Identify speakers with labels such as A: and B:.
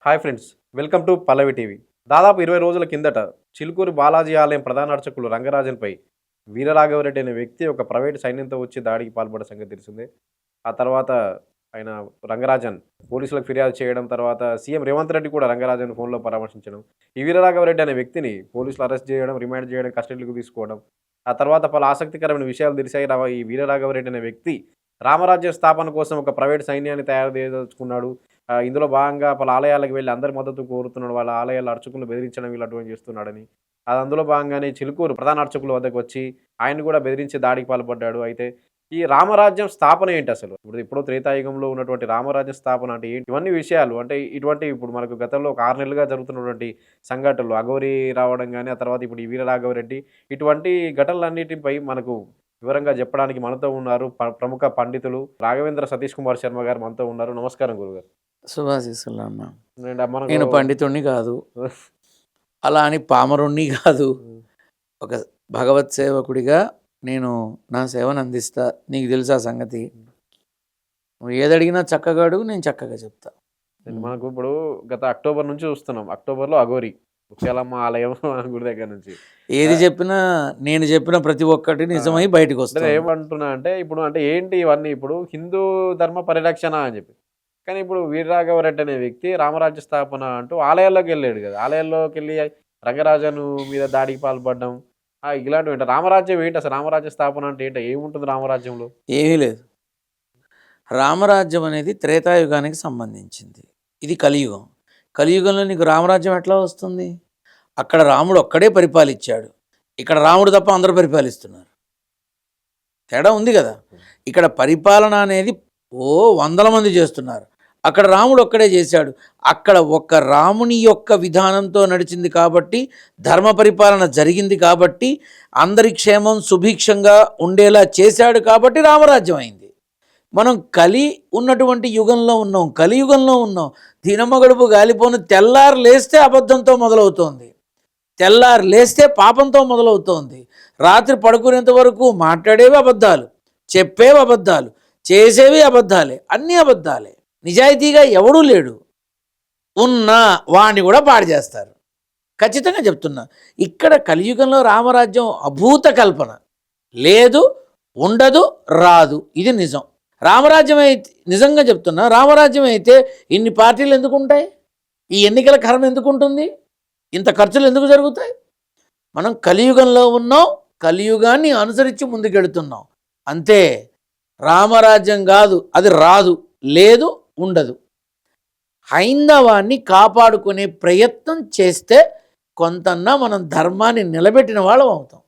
A: Hi friends, welcome to Pallavi TV. దాదాపు 20 రోజుల కిందట చిలుకూరు బాలాజీ ఆలయం ప్రధాన అర్చకులు రంగరాజన్పై వీరరాఘవరెడ్డి అనే వ్యక్తి ఒక ప్రైవేటు సైన్యంతో వచ్చి దాడికి పాల్పడ్డ సంగతి తెలిసిందే. ఆ తర్వాత ఆయన రంగరాజన్ పోలీసులకు ఫిర్యాదు చేయడం, తర్వాత సీఎం రేవంత్ రెడ్డి కూడా రంగరాజన్ ఫోన్లో పరామర్శించడం, ఈ వీరరాఘవరెడ్డి అనే వ్యక్తిని పోలీసులు అరెస్ట్ చేయడం, రిమాండ్ చేయడం, కస్టడీలోకి తీసుకోవడం, ఆ తర్వాత పలు ఆసక్తికరమైన విషయాలు తెలిసాయి. ఈ వీరరాఘవరెడ్డి అనే వ్యక్తి రామరాజ్య స్థాపన కోసం ఒక ప్రైవేట్ సైన్యాన్ని తయారు చేయదలుచుకున్నాడు. ఇందులో భాగంగా పలు ఆలయాలకు వెళ్లి అందరి మద్దతు కోరుతున్నాడు. వాళ్ళ ఆలయాల అర్చకులను బెదిరించడం ఇలాంటివి చేస్తున్నాడని. అది అందులో భాగంగానే చిలుకూరు ప్రధాన అర్చకుల వద్దకు వచ్చి ఆయన్ని కూడా బెదిరించి దాడికి పాల్పడ్డాడు. అయితే ఈ రామరాజ్యం స్థాపన ఏంటి అసలు? ఇప్పుడు త్రేతాయుగంలో ఉన్నటువంటి రామరాజ్య స్థాపన అంటే ఏంటి? ఇవన్నీ విషయాలు అంటే ఇటువంటి ఇప్పుడు మనకు గతంలో ఒక 6 నెలలుగా జరుగుతున్నటువంటి సంఘటనలు, అఘోరి రావడం గాని, ఆ తర్వాత ఇప్పుడు ఈ వీరరాఘవరెడ్డి, ఇటువంటి ఘటనలన్నిటిపై మనకు వివరంగా చెప్పడానికి మనతో ఉన్నారు ప్రముఖ పండితులు రాఘవేంద్ర సతీష్ కుమార్ శర్మ గారు మనతో ఉన్నారు. నమస్కారం గురుగారు.
B: శుభాశీస్సులమ్మ.
A: మనకు
B: నేను పండితుణ్ణి కాదు, అలా అని పామరుణ్ణి కాదు. ఒక భగవత్ సేవకుడిగా నేను నా సేవను అందిస్తా. నీకు తెలుసా సంగతి? నువ్వు ఏదడిగినా చక్కగా అడుగు, నేను చక్కగా చెప్తా.
A: మనకు ఇప్పుడు గత అక్టోబర్ నుంచి చూస్తున్నాం. అక్టోబర్లో అఘోరి ముత్యాలమ్మ ఆలయం గుడి దగ్గర నుంచి
B: ఏది చెప్పినా నేను చెప్పిన ప్రతి ఒక్కటి నిజమై బయటకు వస్తుంది.
A: ఏమంటున్నా అంటే ఇప్పుడు అంటే ఏంటి ఇవన్నీ ఇప్పుడు హిందూ ధర్మ పరిరక్షణ అని చెప్పి, కానీ ఇప్పుడు వీరరాఘవరెడ్డి అనే వ్యక్తి రామరాజ్య స్థాపన అంటూ ఆలయాల్లోకి వెళ్ళాడు కదా. ఆలయాల్లోకి వెళ్ళి రంగరాజను మీద దాడికి పాల్పడడం, ఇలాంటివి ఏంటి? రామరాజ్యం ఏంటి అసలు? రామరాజ్య స్థాపన అంటే ఏంటి? ఏముంటుంది రామరాజ్యంలో?
B: ఏమీ లేదు. రామరాజ్యం అనేది త్రేతాయుగానికి సంబంధించింది. ఇది కలియుగం. కలియుగంలో నీకు రామరాజ్యం ఎట్లా వస్తుంది? అక్కడ రాముడు ఒక్కడే పరిపాలించాడు, ఇక్కడ రాముడు తప్ప అందరూ పరిపాలిస్తున్నారు. తేడా ఉంది కదా. ఇక్కడ పరిపాలన అనేది వందల మంది చేస్తున్నారు, అక్కడ రాముడు ఒక్కడే చేశాడు. అక్కడ ఒక్క రాముని యొక్క విధానంతో నడిచింది కాబట్టి, ధర్మ పరిపాలన జరిగింది కాబట్టి, అందరి క్షేమం సుభిక్షంగా ఉండేలా చేశాడు కాబట్టి రామరాజ్యం అయింది. మనం ఉన్నటువంటి యుగంలో ఉన్నాం, కలియుగంలో ఉన్నాం. దినమ్మ గడుపు గాలిపోను తెల్లారు లేస్తే అబద్ధంతో మొదలవుతోంది, తెల్లారు లేస్తే పాపంతో మొదలవుతోంది. రాత్రి పడుకునేంత వరకు మాట్లాడేవి అబద్ధాలు, చెప్పేవి అబద్ధాలు, చేసేవి అబద్ధాలే, అన్నీ అబద్ధాలే. నిజాయితీగా ఎవడూ లేడు. ఉన్నా వాణ్ణి కూడా పాడు చేస్తారు. ఖచ్చితంగా చెప్తున్నా, ఇక్కడ కలియుగంలో రామరాజ్యం అభూత కల్పన. లేదు, ఉండదు, రాదు. ఇది నిజం. రామరాజ్యం అయితే, నిజంగా చెప్తున్నా, రామరాజ్యం అయితే ఇన్ని పార్టీలు ఎందుకు ఉంటాయి? ఈ ఎన్నికల కర్మ ఎందుకు ఉంటుంది? ఇంత ఖర్చులు ఎందుకు జరుగుతాయి? మనం కలియుగంలో ఉన్నాం, కలియుగాన్ని అనుసరించి ముందుకెడుతున్నాం అంతే. రామరాజ్యం కాదు, అది రాదు, లేదు, ఉండదు. హైందవాన్ని కాపాడుకునే ప్రయత్నం చేస్తే కొంతన్నా మనం ధర్మాన్ని నిలబెట్టిన వాళ్ళం అవుతాం.